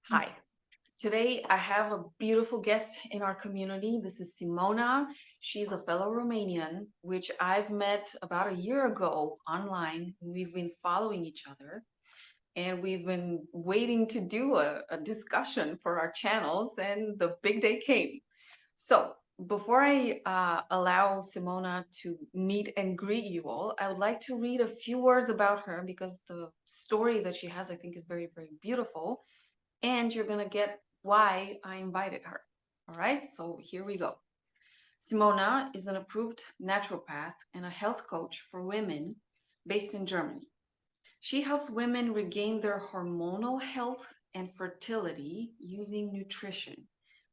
Hi. Today I have a beautiful guest in our community. This is Simona. She's a fellow Romanian, which I've met about a year ago online. We've been following each other and we've been waiting to do a discussion for our channels, and the big day came. So before I allow Simona to meet and greet you all, I would like to read a few words about her because the story that she has, I think, is very, very beautiful. And you're going to get why I invited her. All right, so here we go. Simona is an approved naturopath and a health coach for women based in Germany. She helps women regain their hormonal health and fertility using nutrition,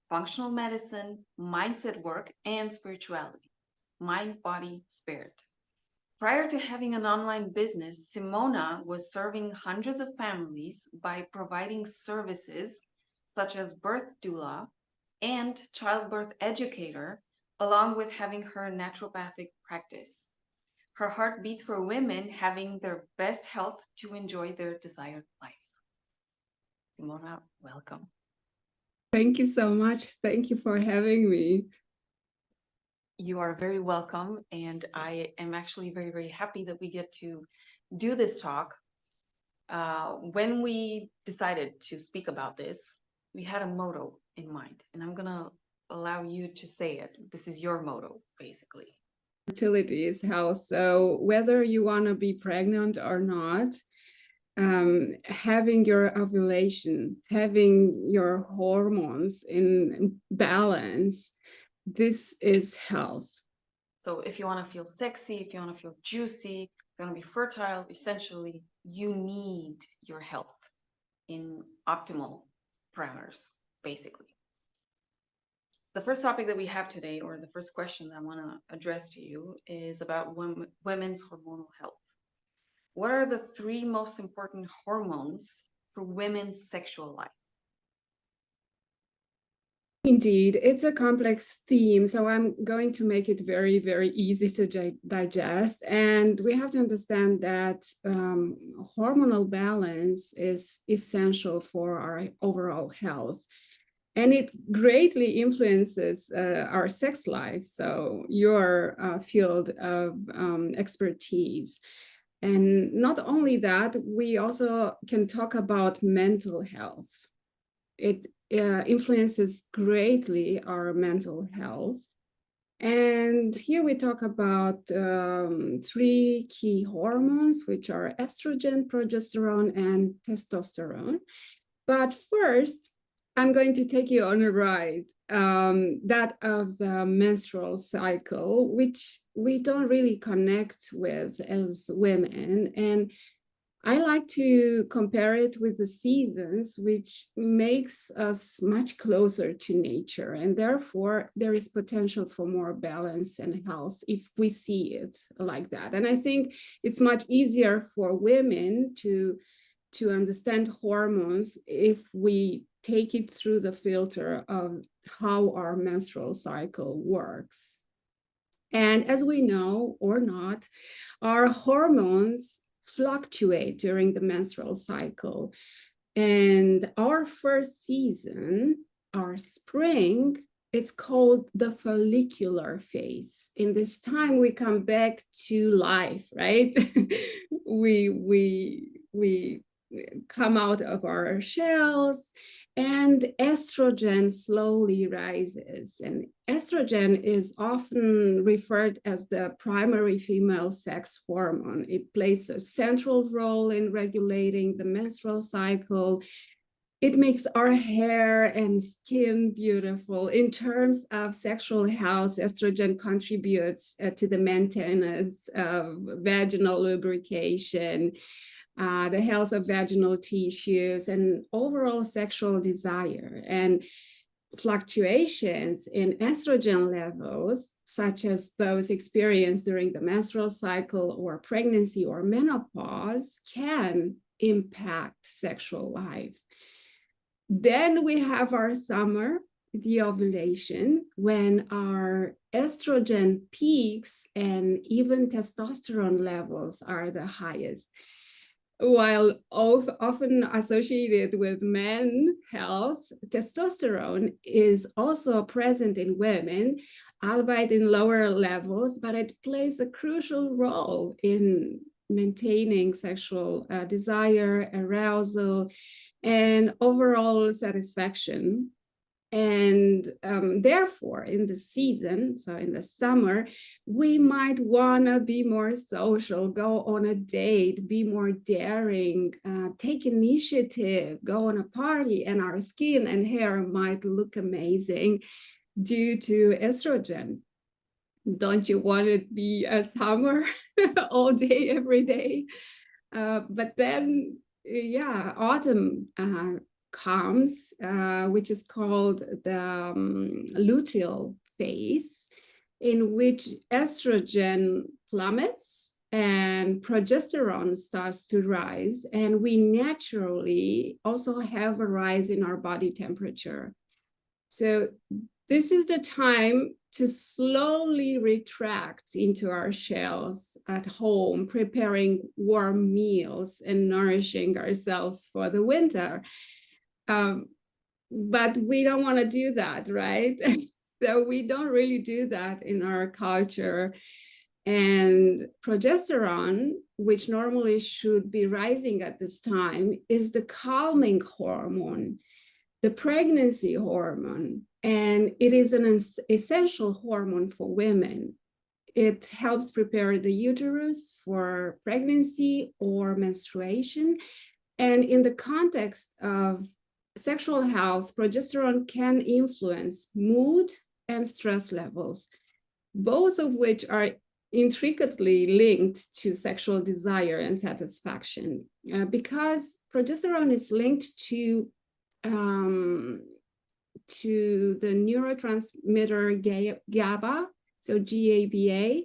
functional medicine, mindset work, and spirituality. Mind, body, spirit. Prior to having an online business, Simona was serving hundreds of families by providing services such as birth doula and childbirth educator, along with having her naturopathic practice. Her heart beats for women having their best health to enjoy their desired life. Simona, welcome. Thank you so much. Thank you for having me. You are very welcome, and I am actually very, very happy that we get to do this talk. When we decided to speak about this, we had a motto in mind, and I'm gonna allow you to say it. This is your motto, basically. Fertility is health. So whether you want to be pregnant or not, having your ovulation, having your hormones in balance, this is health. So if you want to feel sexy, if you want to feel juicy, if you want to be fertile, essentially, you need your health in optimal parameters, basically. The first topic that we have today, or the first question that I want to address to you, is about women's hormonal health. What are the three most important hormones for women's sexual life? Indeed, it's a complex theme, so I'm going to make it very, very easy to digest. And we have to understand that hormonal balance is essential for our overall health. And it greatly influences our sex life, so your field of expertise. And not only that, we also can talk about mental health. It influences greatly our mental health. And here we talk about three key hormones, which are estrogen, progesterone, and testosterone. But first, I'm going to take you on a ride, that of the menstrual cycle, which we don't really connect with as women. And I like to compare it with the seasons, which makes us much closer to nature. And therefore, there is potential for more balance and health if we see it like that. And I think it's much easier for women to understand hormones if we take it through the filter of how our menstrual cycle works. And as we know or not, our hormones fluctuate during the menstrual cycle. And our first season, our spring, it's called the follicular phase. In this time, we come back to life, right? we come out of our shells, and estrogen slowly rises. And estrogen is often referred as the primary female sex hormone. It plays a central role in regulating the menstrual cycle. It makes our hair and skin beautiful. In terms of sexual health, estrogen contributes to the maintenance of vaginal lubrication, the health of vaginal tissues, and overall sexual desire. And fluctuations in estrogen levels, such as those experienced during the menstrual cycle or pregnancy or menopause, can impact sexual life. Then we have our summer, the ovulation, when our estrogen peaks and even testosterone levels are the highest. while often associated with men health, testosterone is also present in women, albeit in lower levels, but it plays a crucial role in maintaining sexual desire, arousal, and overall satisfaction. And therefore, in the season, so in the summer, we might want to be more social, go on a date, be more daring, take initiative, go on a party, and our skin and hair might look amazing due to estrogen. Don't you want to be a summer all day, every day? But then, yeah, autumn comes, which is called the luteal phase, in which estrogen plummets and progesterone starts to rise. And we naturally also have a rise in our body temperature. So this is the time to slowly retract into our shells at home, preparing warm meals and nourishing ourselves for the winter. But we don't want to do that, right? So we don't really do that in our culture. And progesterone, which normally should be rising at this time, is the calming hormone, the pregnancy hormone, and it is an essential hormone for women. It helps prepare the uterus for pregnancy or menstruation. And in the context of sexual health, progesterone can influence mood and stress levels, both of which are intricately linked to sexual desire and satisfaction. Because progesterone is linked to the neurotransmitter GABA, so GABA,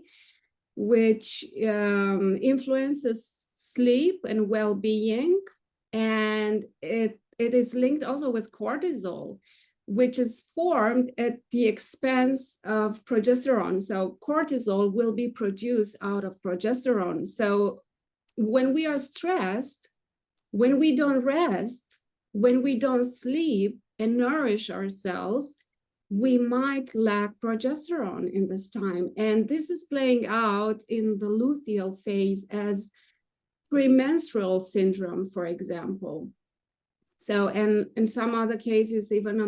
which influences sleep and well-being. And it is linked also with cortisol, which is formed at the expense of progesterone. So cortisol will be produced out of progesterone. So when we are stressed, when we don't rest, when we don't sleep and nourish ourselves, we might lack progesterone in this time. And this is playing out in the luteal phase as premenstrual syndrome, for example. So, and in some other cases, even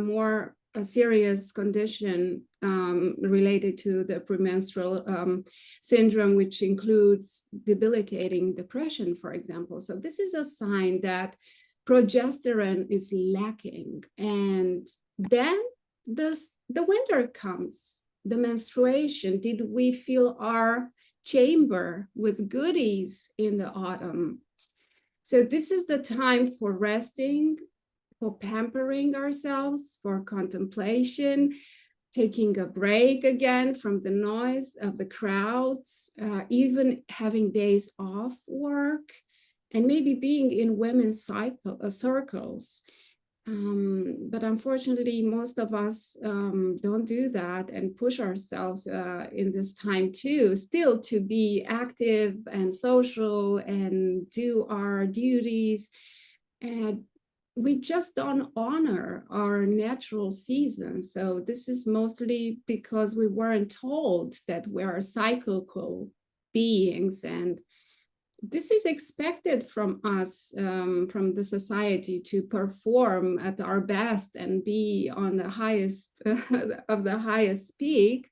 a serious condition related to the premenstrual syndrome, which includes debilitating depression, for example. So this is a sign that progesterone is lacking. And then the winter comes, the menstruation. Did we fill our chamber with goodies in the autumn? So this is the time for resting, for pampering ourselves, for contemplation, taking a break again from the noise of the crowds, even having days off work, and maybe being in women's circles. But unfortunately, most of us don't do that and push ourselves in this time too, still to be active and social and do our duties. And we just don't honor our natural seasons. So this is mostly because we weren't told that we are cyclical beings, and this is expected from us, from the society, to perform at our best and be on the highest of the highest peak.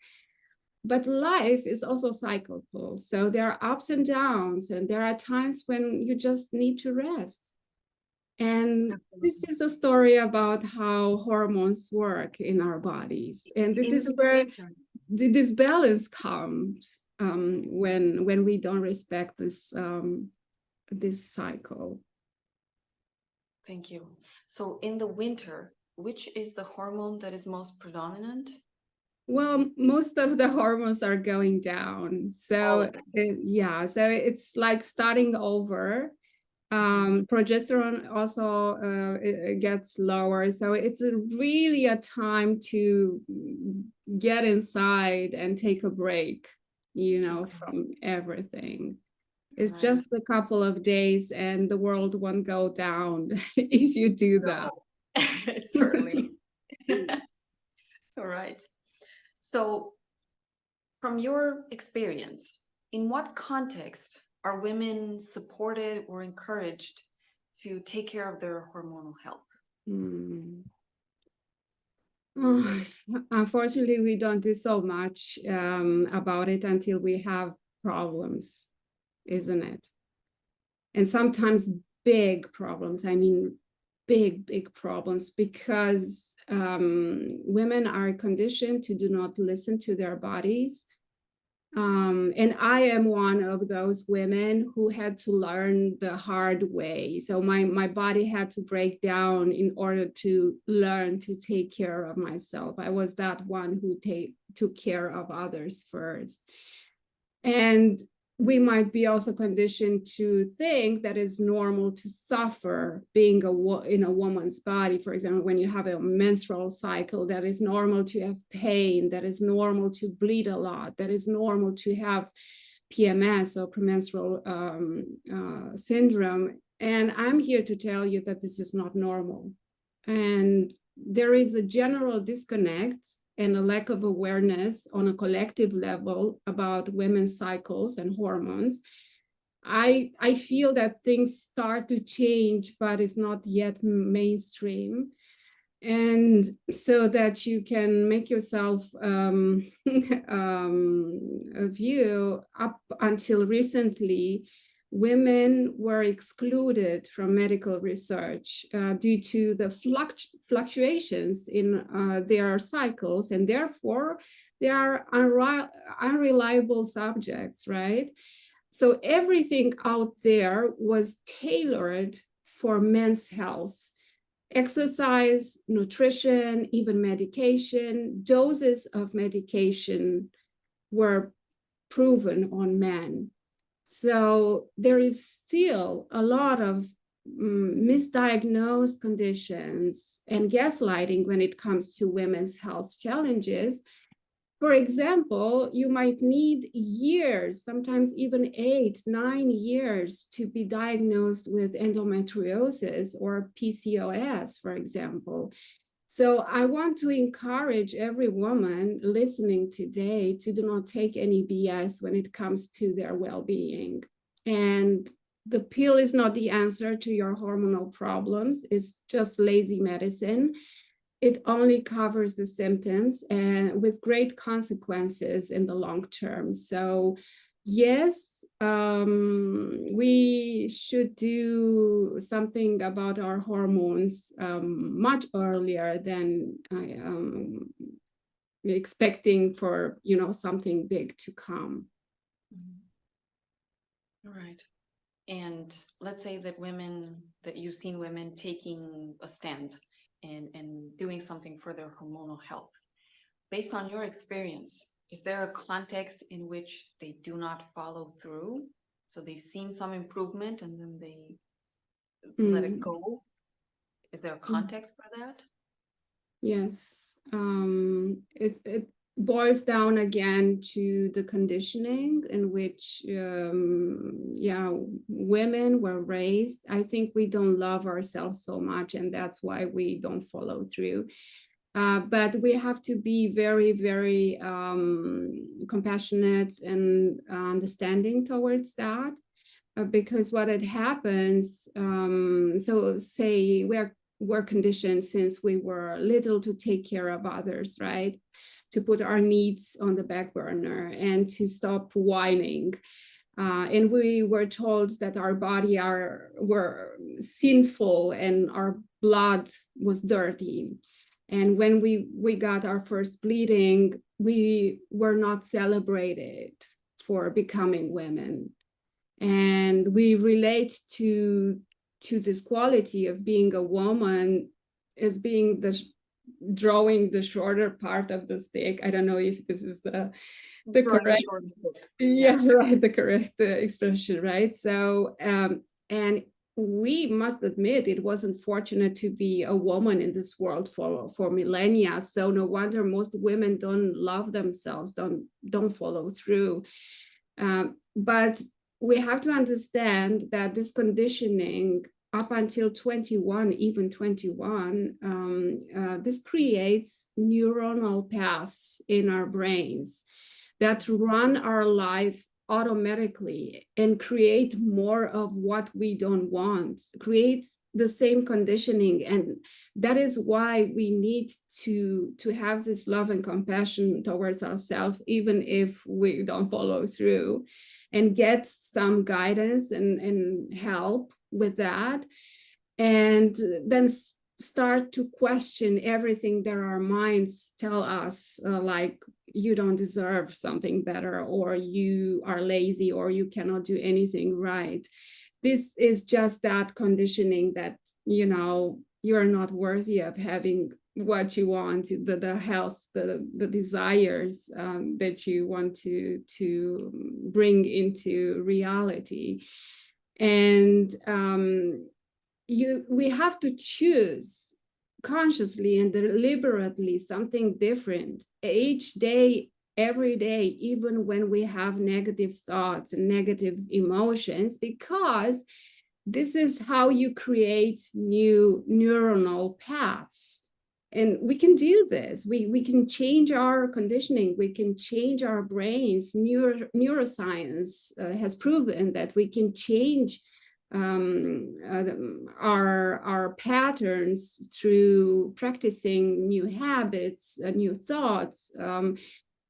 But life is also cyclical. So there are ups and downs, and there are times when you just need to rest. And this is a story about how hormones work in our bodies. And this is where this balance comes. When we don't respect this this cycle. Thank you. So in the winter, which is the hormone that is most predominant? Well, most of the hormones are going down. So yeah, so it's like starting over. Progesterone also it gets lower. So it's really a time to get inside and take a break, you know, from everything. It's Right. just a couple of days and the world won't go down if you do that. No. Certainly. All right. So, from your experience, in what context are women supported or encouraged to take care of their hormonal health? Hmm. Oh, unfortunately, we don't do so much about it until we have problems, isn't it? And sometimes big problems. I mean, big problems, because women are conditioned to do not listen to their bodies. And I am one of those women who had to learn the hard way. So my body had to break down in order to learn to take care of myself. I was that one who took care of others first. And we might be also conditioned to think that it's normal to suffer being in a woman's body. For example, when you have a menstrual cycle, that is normal to have pain, that is normal to bleed a lot, that is normal to have PMS or premenstrual syndrome. And I'm here to tell you that this is not normal. And there is a general disconnect and a lack of awareness on a collective level about women's cycles and hormones. I feel that things start to change, but it's not yet mainstream. And so that you can make yourself a view, up until recently, women were excluded from medical research due to the fluctuations in their cycles, and therefore they are unreliable subjects, right? So everything out there was tailored for men's health. Exercise, nutrition, even medication, doses of medication were proven on men. So there is still a lot of misdiagnosed conditions and gaslighting when it comes to women's health challenges. For example, you might need years, sometimes even 8, 9 years to be diagnosed with endometriosis or PCOS, for example. So I want to encourage every woman listening today to do not take any BS when it comes to their well-being. And the pill is not the answer to your hormonal problems. It's just lazy medicine. It only covers the symptoms, and with great consequences in the long term. So yes, we should do something about our hormones much earlier than expecting for, something big to come. All right. And let's say that you've seen women taking a stand and doing something for their hormonal health. Based on your experience, is there a context in which they do not follow through? So they've seen some improvement and then they let it go? Is there a context for that? Yes, it boils down again to the conditioning in which, women were raised. I think we don't love ourselves so much, and that's why we don't follow through. But we have to be very, very compassionate and understanding towards that, because what it happens, so say we're conditioned since we were little to take care of others, right? To put our needs on the back burner and to stop whining. And we were told that our body were sinful and our blood was dirty. And when we got our first bleeding, we were not celebrated for becoming women. And we relate to this quality of being a woman as being drawing the shorter part of the stick. I don't know if this is the correct, right, the correct expression, right? So and we must admit it wasn't fortunate to be a woman in this world for millennia. So no wonder most women don't love themselves, don't follow through. But we have to understand that this conditioning up until 21, even 21, this creates neuronal paths in our brains that run our life automatically and create more of what we don't want, creates the same conditioning. And that is why we need to have this love and compassion towards ourselves, even if we don't follow through, and get some guidance and help with that. And then start to question everything that our minds tell us, like you don't deserve something better, or you are lazy, or you cannot do anything right. This is just that conditioning that, you know, you're not worthy of having what you want, the health, the desires that you want to bring into reality. And we have to choose consciously and deliberately something different each day, every day, even when we have negative thoughts and negative emotions, because this is how you create new neuronal paths. And we can do this. We can change our conditioning. We can change our brains. Neuroscience has proven that we can change our patterns through practicing new habits, new thoughts.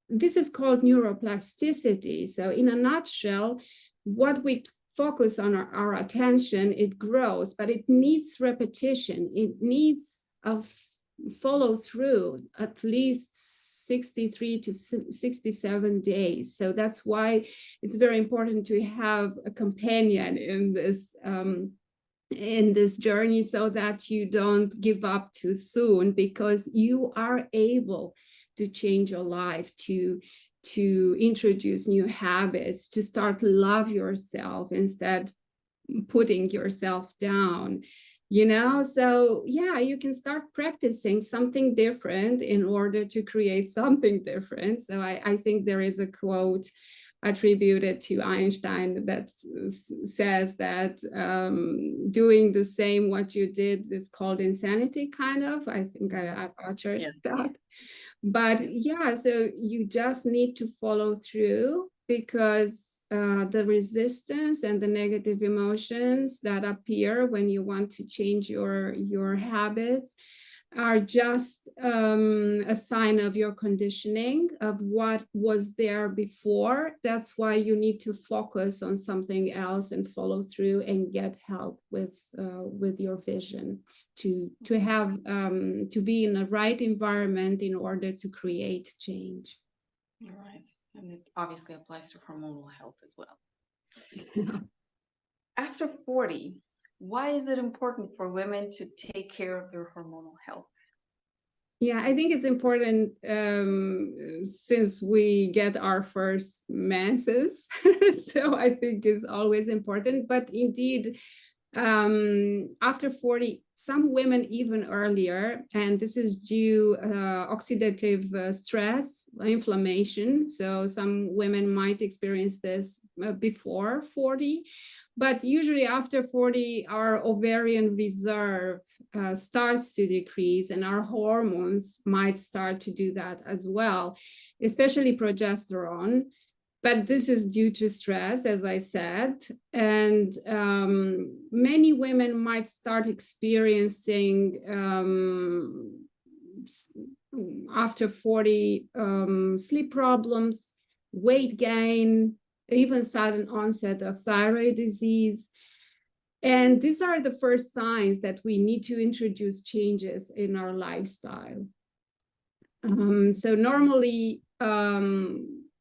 This is called neuroplasticity. So in a nutshell, what we focus on our attention, it grows, but it needs repetition. It needs a follow through at least 63 to 67 days. So that's why it's very important to have a companion in this journey, so that you don't give up too soon, because you are able to change your life, to introduce new habits, to start to love yourself instead putting yourself down. You know, so yeah, you can start practicing something different in order to create something different. So I think there is a quote attributed to Einstein that says that doing the same what you did is called insanity, kind of. I think I butchered that. But yeah, so you just need to follow through, because the resistance and the negative emotions that appear when you want to change your habits are just a sign of your conditioning, of what was there before. That's why you need to focus on something else and follow through and get help with your vision, to have to be in the right environment in order to create change. All right. And it obviously applies to hormonal health as well. Yeah. After 40, why is it important for women to take care of their hormonal health? Yeah, I think it's important since we get our first menses. So I think it's always important. But indeed, after 40, some women even earlier, and this is due oxidative stress, inflammation. So some women might experience this before 40, but usually after 40, our ovarian reserve starts to decrease, and our hormones might start to do that as well, especially progesterone. But this is due to stress, as I said. And many women might start experiencing after 40 sleep problems, weight gain, even sudden onset of thyroid disease. And these are the first signs that we need to introduce changes in our lifestyle. So normally,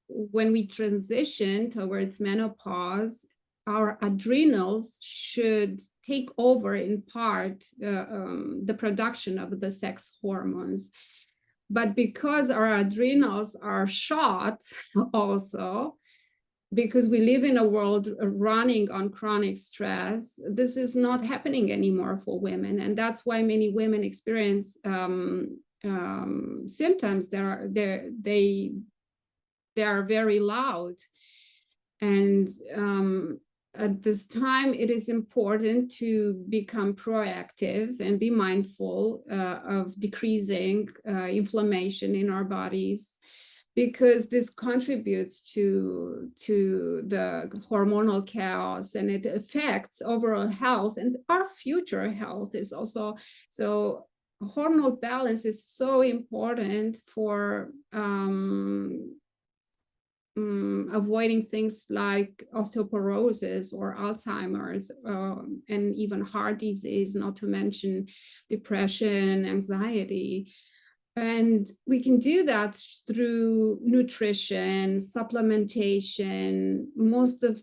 when we transition towards menopause, our adrenals should take over in part the production of the sex hormones. But because our adrenals are shot also, because we live in a world running on chronic stress, this is not happening anymore for women. And that's why many women experience symptoms that are they are very loud. And at this time, it is important to become proactive and be mindful of decreasing inflammation in our bodies, because this contributes to the hormonal chaos, and it affects overall health, and our future health is also. So hormonal balance is so important for avoiding things like osteoporosis or Alzheimer's, and even heart disease, not to mention depression, anxiety. And we can do that through nutrition, supplementation. Most of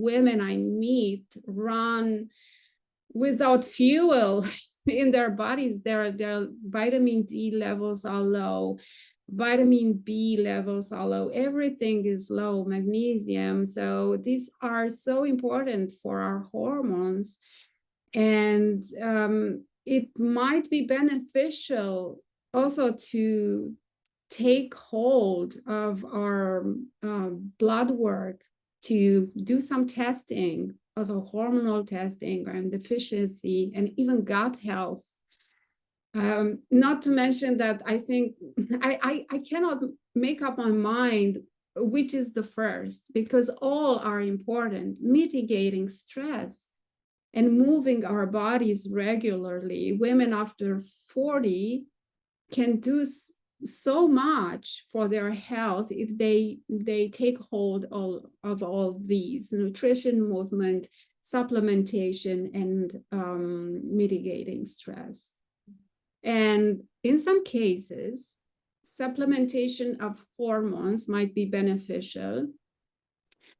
women I meet run without fuel in their bodies. Their vitamin D levels are low, vitamin B levels are low, everything is low, magnesium. So these are so important for our hormones. And it might be beneficial also to take hold of our blood work, to do some testing, also hormonal testing and deficiency, and even gut health. Not to mention that I think I cannot make up my mind which is the first, because all are important. Mitigating stress and moving our bodies regularly. Women after 40 can do so much for their health if they take hold of all these: nutrition, movement, supplementation, and mitigating stress. And in some cases, supplementation of hormones might be beneficial,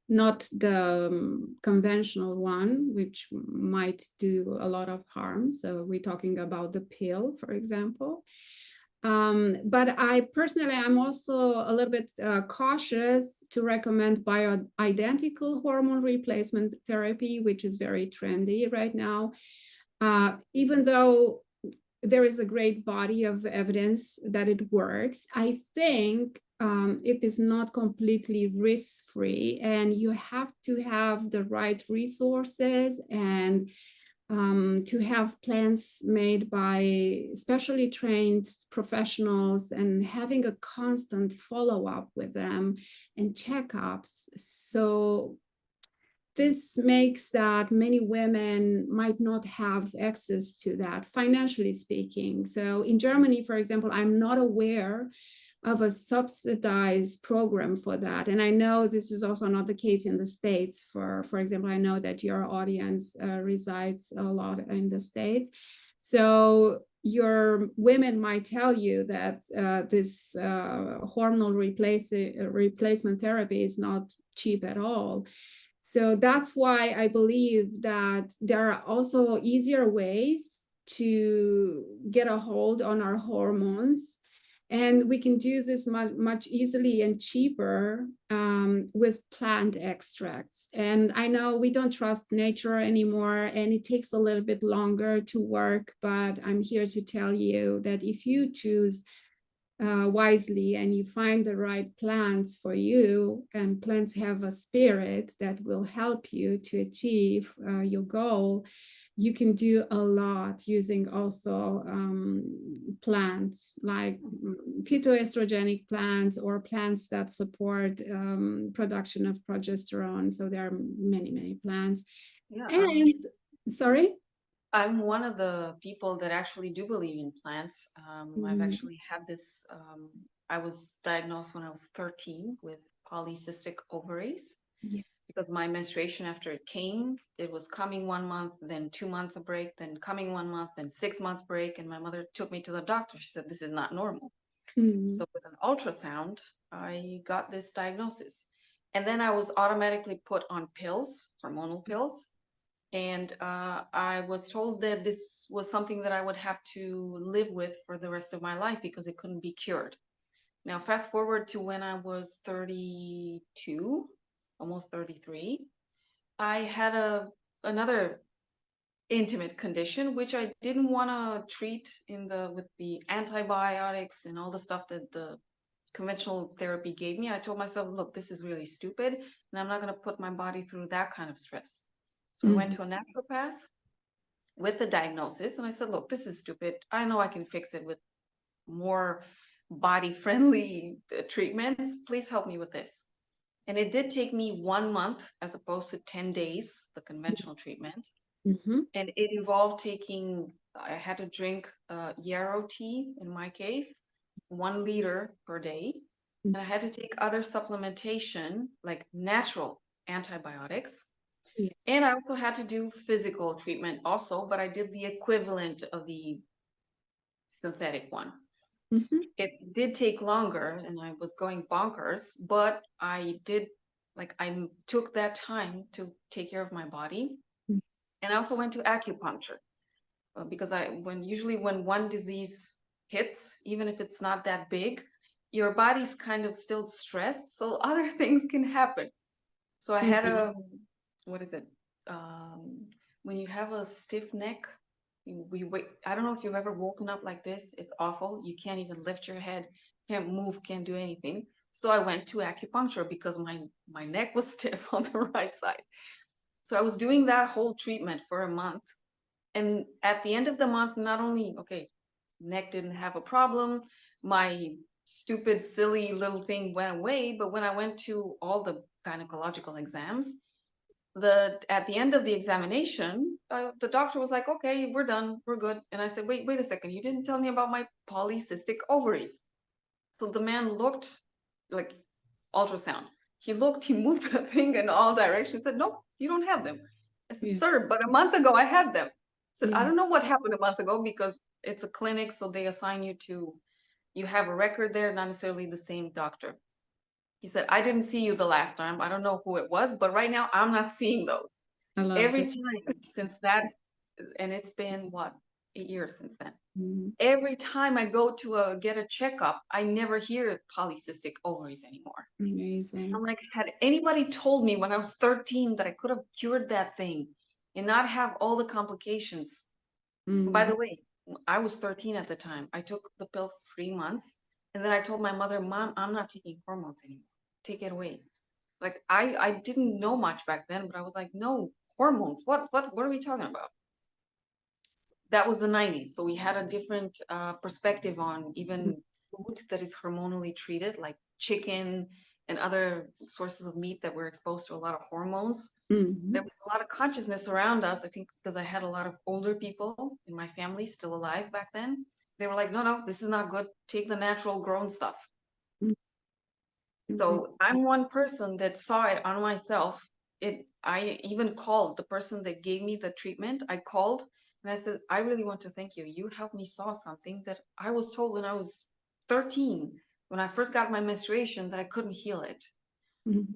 not the conventional one, which might do a lot of harm. So we're talking about the pill, for example. But I personally, I'm also a little bit cautious to recommend bioidentical hormone replacement therapy, which is very trendy right now. Even though there is a great body of evidence that it works, I think it is not completely risk-free, and you have to have the right resources and to have plans made by specially trained professionals, and having a constant follow-up with them and checkups. So this makes that many women might not have access to that, financially speaking. So in Germany, for example, I'm not aware of a subsidized program for that. And I know this is also not the case in the States. For example, I know that your audience resides a lot in the States. So your women might tell you that this hormonal replacement therapy is not cheap at all. So that's why I believe that there are also easier ways to get a hold on our hormones. And we can do this much easily and cheaper with plant extracts. And I know we don't trust nature anymore, and it takes a little bit longer to work, but I'm here to tell you that if you choose wisely and you find the right plants for you, and plants have a spirit that will help you to achieve your goal, you can do a lot using also plants like phytoestrogenic plants, or plants that support production of progesterone. So there are many plants. Yeah, And sorry? I'm one of the people that actually do believe in plants. I've actually had this, I was diagnosed when I was 13 with polycystic ovaries, Yeah. because my menstruation, after it came, it was coming 1 month, then 2 months a break, then coming 1 month, then 6 months break. And my mother took me to the doctor. She said, this is not normal. So with an ultrasound, I got this diagnosis. And then I was automatically put on pills, hormonal pills. And I was told that this was something that I would have to live with for the rest of my life, because it couldn't be cured. Now, fast forward to when I was 32, almost 33, I had another intimate condition, which I didn't want to treat with the antibiotics and all the stuff that the conventional therapy gave me, I told myself, look, this is really stupid, and I'm not going to put my body through that kind of stress. So I went to a naturopath with the diagnosis, and I said, look, this is stupid. I know I can fix it with more body-friendly treatments. Please help me with this. And it did take me 1 month as opposed to 10 days, the conventional treatment. Mm-hmm. And it involved I had to drink yarrow tea in my case, 1 liter per day. And I had to take other supplementation, like natural antibiotics. Yeah. And I also had to do physical treatment also, but I did the equivalent of the synthetic one. Mm-hmm. It did take longer and I was going bonkers, but I took that time to take care of my body. Mm. And I also went to acupuncture because when one disease hits, even if it's not that big, your body's kind of still stressed, so other things can happen. So I had what is it? When you have a stiff neck, we wait. I don't know if you've ever woken up like this. It's awful. You can't even lift your head, can't move, can't do anything. So I went to acupuncture because my neck was stiff on the right side. So I was doing that whole treatment for a month. And at the end of the month, not only, okay, neck didn't have a problem, my stupid, silly little thing went away, but when I went to all the gynecological exams, at the end of the examination, the doctor was like, okay, we're done, we're good. And I said, wait a second, you didn't tell me about my polycystic ovaries. So the man looked like ultrasound. He looked, he moved the thing in all directions, said, no, you don't have them. I said, Yeah. sir, but a month ago I had them. So I Yeah. don't know what happened a month ago because it's a clinic, so they assign you have a record there, not necessarily the same doctor. He said, I didn't see you the last time. I don't know who it was, but right now I'm not seeing those. I love Every it. time since that, and it's been what, 8 years since then. Mm-hmm. Every time I go to get a checkup, I never hear polycystic ovaries anymore. Amazing. I'm like, had anybody told me when I was 13 that I could have cured that thing and not have all the complications? By the way, I was 13 at the time. I took the pill for 3 months, and then I told my mother, Mom, I'm not taking hormones anymore. Take it away. Like I didn't know much back then, but I was like, no, hormones. What are we talking about? That was the 90s. So we had a different perspective on even food that is hormonally treated, like chicken and other sources of meat that were exposed to a lot of hormones. Mm-hmm. There was a lot of consciousness around us, I think, because I had a lot of older people in my family still alive back then. They were like, no, this is not good. Take the natural grown stuff. So I'm one person that saw it on myself. I even called the person that gave me the treatment. I called and I said, I really want to thank you. You helped me saw something that I was told when I was 13, when I first got my menstruation, that I couldn't heal it. Mm-hmm.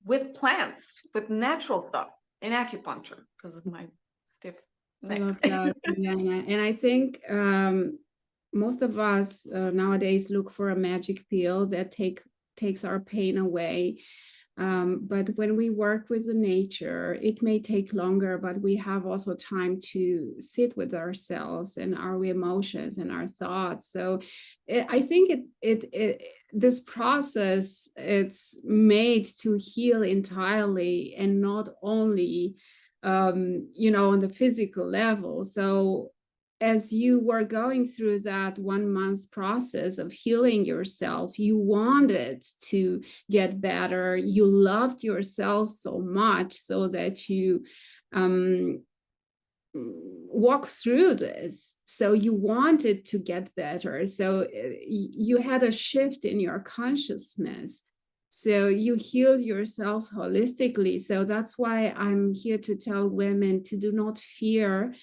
With plants, with natural stuff, and acupuncture because of my stiff I neck. love that, Liana. And I think most of us nowadays look for a magic pill that takes our pain away. But when we work with the nature, it may take longer, but we have also time to sit with ourselves and our emotions and our thoughts. So I think this process, it's made to heal entirely and not only, on the physical level. So as you were going through that 1 month process of healing yourself, you wanted to get better. You loved yourself so much so that you walk through this. So you wanted to get better. So you had a shift in your consciousness. So you healed yourself holistically. So that's why I'm here to tell women to do not fear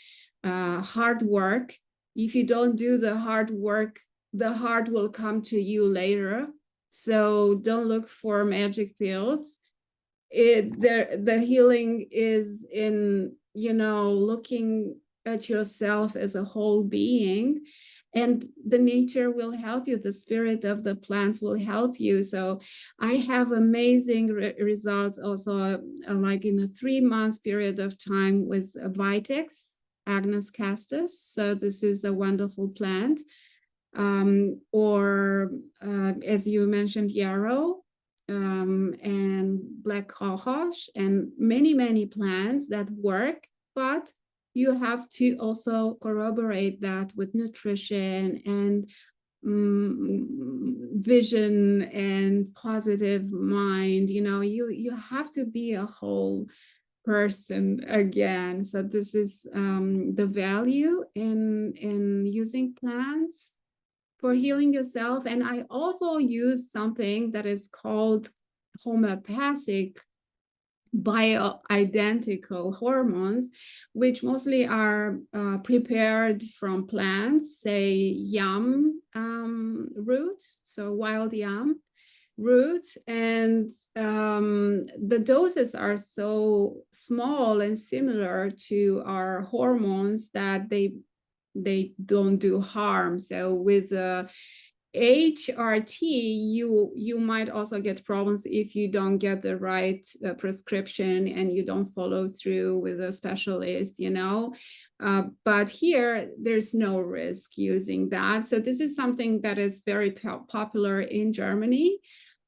hard work. If you don't do the hard work, the hard will come to you later. So don't look for magic pills. The healing is in, looking at yourself as a whole being, and the nature will help you. The spirit of the plants will help you. So I have amazing results also, like in a 3-month period of time with Vitex, Agnus castus. So this is a wonderful plant. or as you mentioned, yarrow, and black cohosh, and many plants that work, but you have to also corroborate that with nutrition and vision and positive mind. You have to be a whole person again. So this is the value in using plants for healing yourself. And I also use something that is called homeopathic bioidentical hormones, which mostly are prepared from plants, say yam root, so wild yam root, and the doses are so small and similar to our hormones that they don't do harm. So with HRT, you might also get problems if you don't get the right prescription and you don't follow through with a specialist, but here there's no risk using that. So this is something that is very popular in Germany.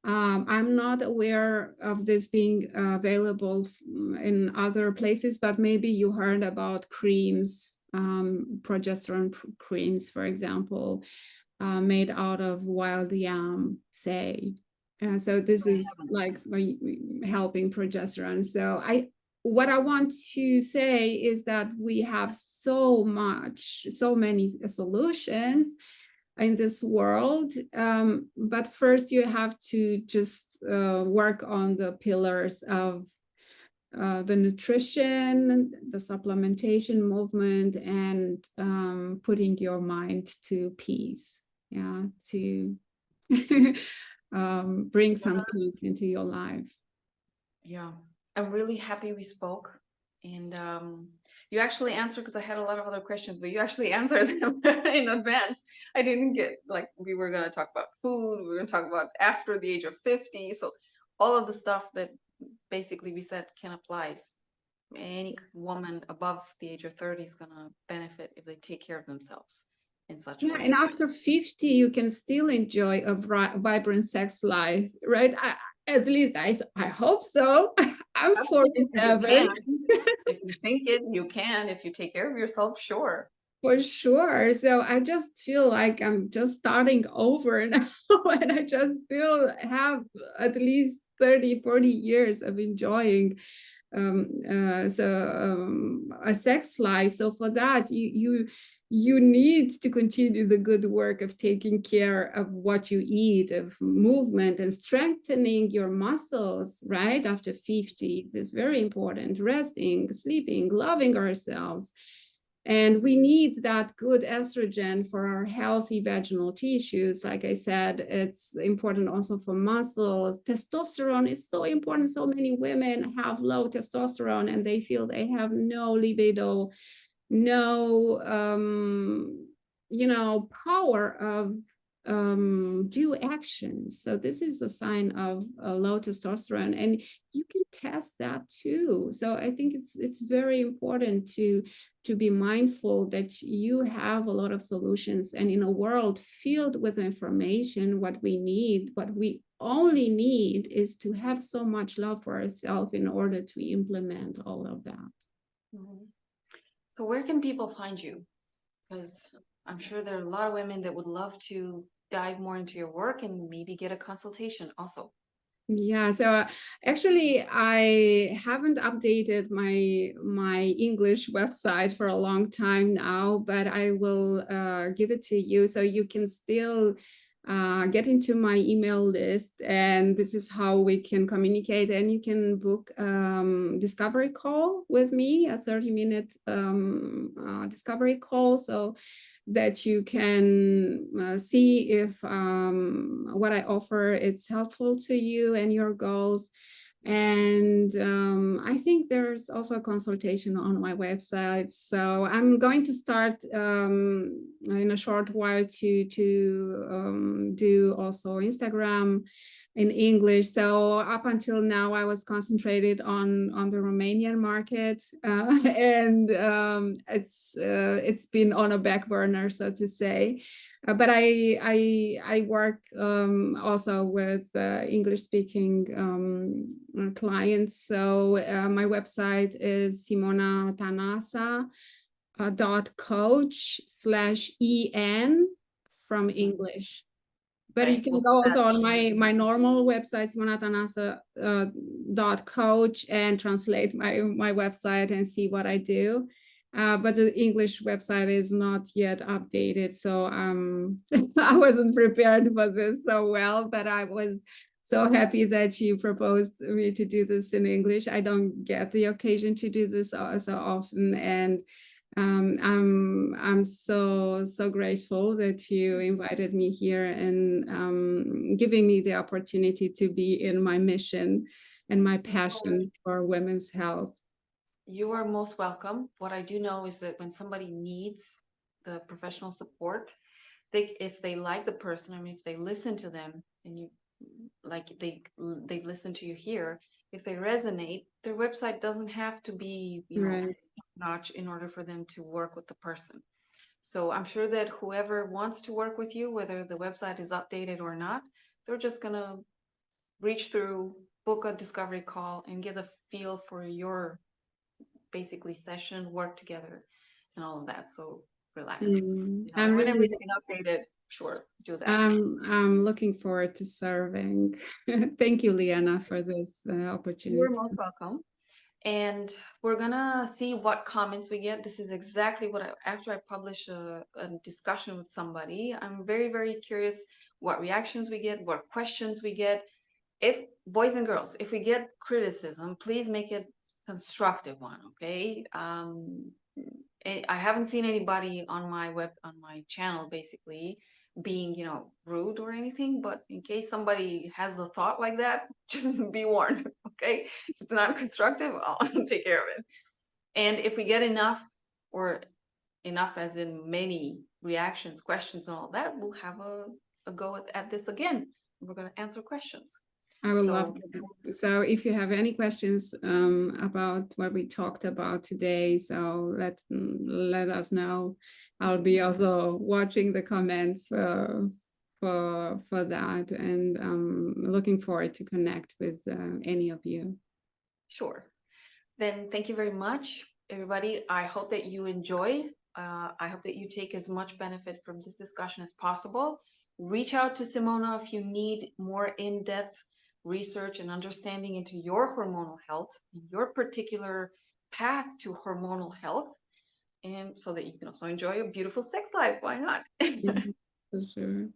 I'm not aware of this being available in other places, but maybe you heard about creams, progesterone creams, for example, made out of wild yam, say. So this is like helping progesterone. So what I want to say is that we have so many solutions in this world, but first you have to just work on the pillars of the nutrition, the supplementation movement, and putting your mind to peace, to bring some peace into your life. Yeah, I'm really happy we spoke. And you actually answered, because I had a lot of other questions, but you actually answered them in advance. I didn't get, like, we were going to talk about food, we were going to talk about after the age of 50. So all of the stuff that basically we said can apply. Any woman above the age of 30 is going to benefit if they take care of themselves in such a way. And after 50, you can still enjoy a vibrant sex life, right? At least I hope so. I'm 47. If you think it, you can. If you take care of yourself, sure. For sure. So I just feel like I'm just starting over now, and I just still have at least 30, 40 years of enjoying a sex life. So for that, you need to continue the good work of taking care of what you eat, of movement, and strengthening your muscles, right? After 50s is very important. Resting, sleeping, loving ourselves. And we need that good estrogen for our healthy vaginal tissues. Like I said, it's important also for muscles. Testosterone is so important. So many women have low testosterone and they feel they have no libido, no, power of do actions. So this is a sign of low testosterone, and you can test that too. So I think it's very important to be mindful that you have a lot of solutions, and in a world filled with information, what we only need is to have so much love for ourselves in order to implement all of that. Mm-hmm. So where can people find you? Because I'm sure there are a lot of women that would love to dive more into your work and maybe get a consultation also. Yeah, so actually I haven't updated my English website for a long time now, but I will give it to you so you can still get into my email list, and this is how we can communicate, and you can book discovery call with me, a 30-minute discovery call, so that you can see if what I offer it's helpful to you and your goals. And I think there's also a consultation on my website. So I'm going to start in a short while to do also Instagram in English. So up until now, I was concentrated on the Romanian market, and it's been on a back burner, so to say. But I work also with English speaking clients. So my website is simonatanasa.coach/en from English. But you can go also on my normal website, simonatanasa.coach, and translate my website and see what I do. But the English website is not yet updated, so I wasn't prepared for this so well, but I was so happy that you proposed me to do this in English. I don't get the occasion to do this so often, and I'm so grateful that you invited me here and giving me the opportunity to be in my mission and my passion for women's health. You are most welcome. What I do know is that when somebody needs the professional support, if they like the person, I mean, if they listen to them and you like they listen to you here, if they resonate, their website doesn't have to be, Right. notch in order for them to work with the person. So I'm sure that whoever wants to work with you, whether the website is updated or not, they're just gonna reach through, book a discovery call, and get a feel for your basically session, work together, and all of that. So relax. I'm When really everything updated, sure, do that. I'm looking forward to serving. Thank you, Liana, for this You're opportunity. most welcome. And we're gonna see what comments we get. This is exactly what after I publish a discussion with somebody, I'm very curious what reactions we get, what questions we get. If boys and girls, if we get criticism, please make it constructive one, okay? I haven't seen anybody on my channel basically being, rude or anything, but in case somebody has a thought like that, just be warned, okay? If it's not constructive, I'll take care of it. And if we get enough, or enough as in many reactions, questions, and all that, we'll have a go at this again. We're going to answer questions. I will love it. So if you have any questions about what we talked about today, so let us know. I'll be also watching the comments for that, and looking forward to connect with any of you. Sure. Then thank you very much, everybody. I hope that you enjoy. I hope that you take as much benefit from this discussion as possible. Reach out to Simona if you need more in-depth research and understanding into your hormonal health, your particular path to hormonal health, and so that you can also enjoy a beautiful sex life. Why not? Yeah, for sure.